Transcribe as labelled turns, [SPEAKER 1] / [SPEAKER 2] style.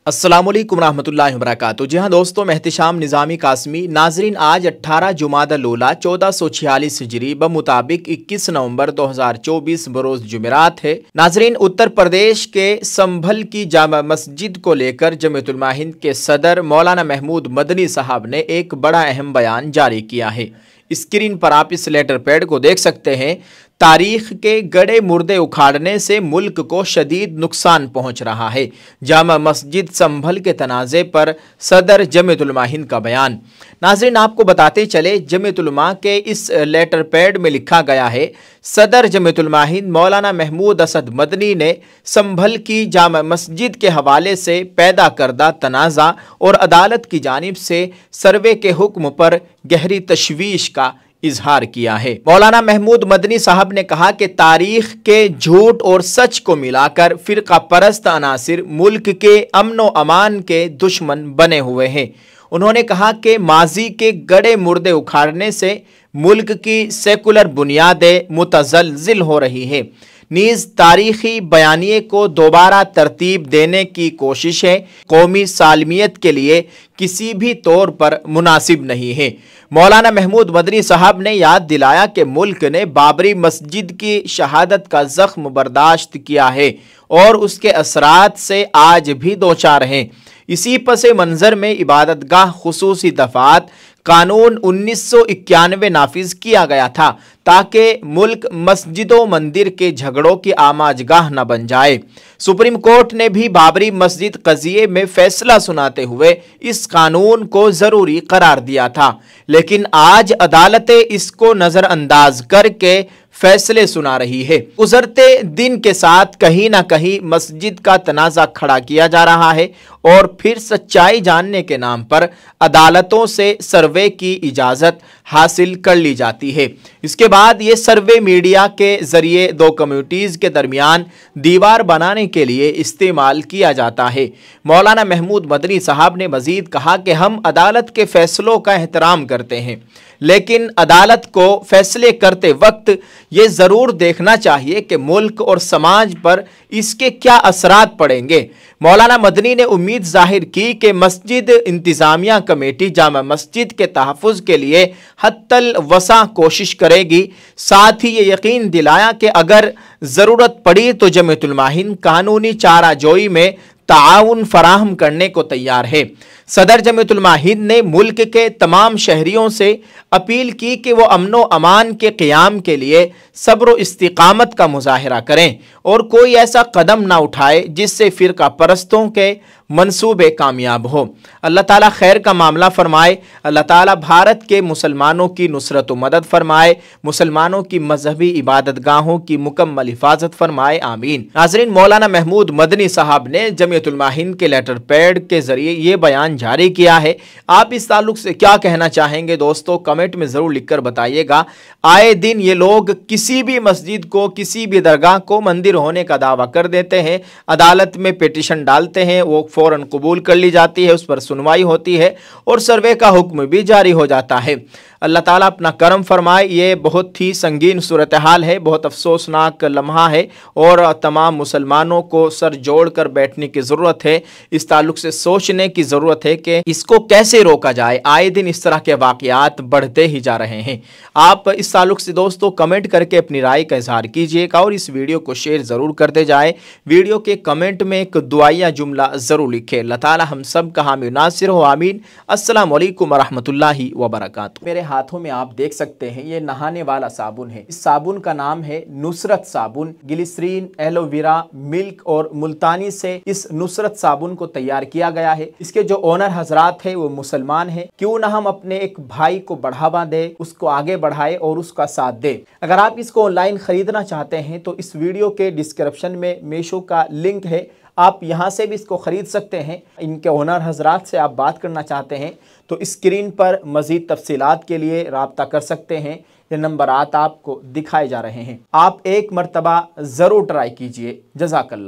[SPEAKER 1] अस्सलामुअलैकुम रहमतुल्लाहि व बरकातुहू। जी हाँ दोस्तों, मैं एहतिशाम निज़ामी कासमी। नाजरीन, आज 18 जुमादल ऊला 1446 हिजरी बमुताबिक 21 नवंबर 2024 बरोज जुमेरात है। नाजरीन, उत्तर प्रदेश के संभल की जामा मस्जिद को लेकर जमीयतुल उलमा हिंद के सदर मौलाना महमूद मदनी साहब ने एक बड़ा अहम बयान जारी किया है। स्क्रीन पर आप इस लेटर पैड को देख सकते हैं। तारीख के गड़े मुर्दे उखाड़ने से मुल्क को शदीद नुकसान पहुंच रहा है। जामा मस्जिद संभल के तनाज़े पर सदर जमीयतुल उलमा हिंद का बयान। नाज़रीन, आपको बताते चले, जमीयतुल उलमा के इस लेटर पैड में लिखा गया है, सदर जमीयतुल उलमा हिंद मौलाना महमूद असद मदनी ने संभल की जामा मस्जिद के हवाले से पैदा करदा तनाज़ा और अदालत की जानिब से सर्वे के हुक्म पर गहरी तशवीश का इजहार किया है। मौलाना महमूद मदनी साहब ने कहा कि तारीख के झूठ और सच को मिलाकर फिरका परस्त अनासिर मुल्क के अमन व अमान के दुश्मन बने हुए हैं। उन्होंने कहा कि माजी के गड़े मुर्दे उखाड़ने से मुल्क की सेकुलर बुनियादें मुतज़लज़िल हो रही है। नीज़ तारीखी बयानिए को दोबारा तरतीब देने की कोशिशें कौमी सालमियत के लिए किसी भी तौर पर मुनासिब नहीं है। मौलाना महमूद मदनी साहब ने याद दिलाया कि मुल्क ने बाबरी मस्जिद की शहादत का ज़ख्म बर्दाश्त किया है और उसके असरात से आज भी दो चार हैं। इसी पस मंज़र में इबादतगाह खुसूसी दफ़ात कानून 1991 नाफिज किया गया था ताकि मुल्क मस्जिदों मंदिर के झगड़ों की आमाजगाह न बन जाए। सुप्रीम कोर्ट ने भी बाबरी मस्जिद कज़िये में फैसला सुनाते हुए इस कानून को ज़रूरी करार दिया था, लेकिन आज अदालतें इसको नज़रअंदाज करके फैसले सुना रही है। गुजरते दिन के साथ कहीं ना कहीं मस्जिद का तनाज़ा खड़ा किया जा रहा है और फिर सच्चाई जानने के नाम पर अदालतों से सर्वे की इजाज़त हासिल कर ली जाती है। इसके बाद ये सर्वे मीडिया के ज़रिए दो कम्युनिटीज़ के दरमियान दीवार बनाने के लिए इस्तेमाल किया जाता है। मौलाना महमूद मदनी साहब ने मज़ीद कहा कि हम अदालत के फ़ैसलों का एहतराम करते हैं, लेकिन अदालत को फैसले करते वक्त ये ज़रूर देखना चाहिए कि मुल्क और समाज पर इसके क्या असरात पड़ेंगे। मौलाना मदनी ने उम्मीद जाहिर की कि मस्जिद इंतज़ामिया कमेटी जामा मस्जिद के तहफ़्फ़ुज़ के लिए हत्तल वसा कोशिश करेगी। साथ ही ये यकीन दिलाया कि अगर ज़रूरत पड़ी तो जमीयतुल उलमा हिंद कानूनी चाराजोई में ताउन फराहम करने को तैयार है। सदर जमीयतुल उलमा हिंद ने मुल्क के तमाम शहरियों से अपील की कि वो अमन व अमान के क़याम के लिए सब्र व इस्तिक़ामत का मुज़ाहिरा करें और कोई ऐसा कदम ना उठाए जिससे फ़िरका परस्तों के मंसूबे कामयाब हो। अल्लाह ताला खैर का मामला फरमाए। अल्लाह ताला भारत के मुसलमानों की नुसरत व मदद फरमाए, मुसलमानों की मजहबी इबादत गाहों की मुकम्मल हिफाजत फरमाए, आमीन। नाज़रीन, मौलाना महमूद मदनी साहब ने जमीयतुल उलमा हिंद के लेटर पैड के ज़रिए ये बयान जारी किया है। आप इस ताल्लुक़ से क्या कहना चाहेंगे दोस्तों, कमेंट में ज़रूर लिख कर बताइएगा। आए दिन ये लोग किसी भी मस्जिद को, किसी भी दरगाह को मंदिर होने का दावा कर देते हैं, अदालत में पिटीशन डालते हैं, वो फ़ौरन कबूल कर ली जाती है, उस पर सुनवाई होती है और सर्वे का हुक्म भी जारी हो जाता है। अल्लाह ताला अपना करम फरमाए। ये बहुत ही संगीन सूरत हाल है, बहुत अफसोसनाक लम्हा है और तमाम मुसलमानों को सर जोड़ कर बैठने की ज़रूरत है। इस ताल्लुक़ से सोचने की ज़रूरत है कि इसको कैसे रोका जाए। आए दिन इस तरह के वाक़यात बढ़ते ही जा रहे हैं। आप इस ताल्लुक़ से दोस्तों कमेंट करके अपनी राय का इजहार कीजिएगा और इस वीडियो को शेयर ज़रूर करते जाएँ। वीडियो के कमेंट में एक दुआया जुमला ज़रूर लिखें। अल्लाह ताला हम सब का हामी नासिर हो, आमीन। अस्सलामु अलैकुम रहमतुल्लाहि व बरकातुहू। मेरे हाथों में आप देख सकते हैं ये नहाने वाला साबुन है। इस साबुन का नाम है नुसरत साबुन। ग्लिसरीन, एलोवेरा, मिल्क और मुल्तानी से इस नुसरत साबुन को तैयार किया गया है। इसके जो ओनर हजरात है वो मुसलमान है। क्यों ना हम अपने एक भाई को बढ़ावा दें, उसको आगे बढ़ाए और उसका साथ दें। अगर आप इसको ऑनलाइन खरीदना चाहते हैं तो इस वीडियो के डिस्क्रिप्शन में मीशो का लिंक है, आप यहाँ से भी इसको ख़रीद सकते हैं। इनके ओनर हजरात से आप बात करना चाहते हैं तो स्क्रीन पर मज़ीद तफसीलात के लिए राब्ता कर सकते हैं। ये नंबरात आपको दिखाए जा रहे हैं। आप एक मरतबा ज़रूर ट्राई कीजिए। जज़ाकल्लाह।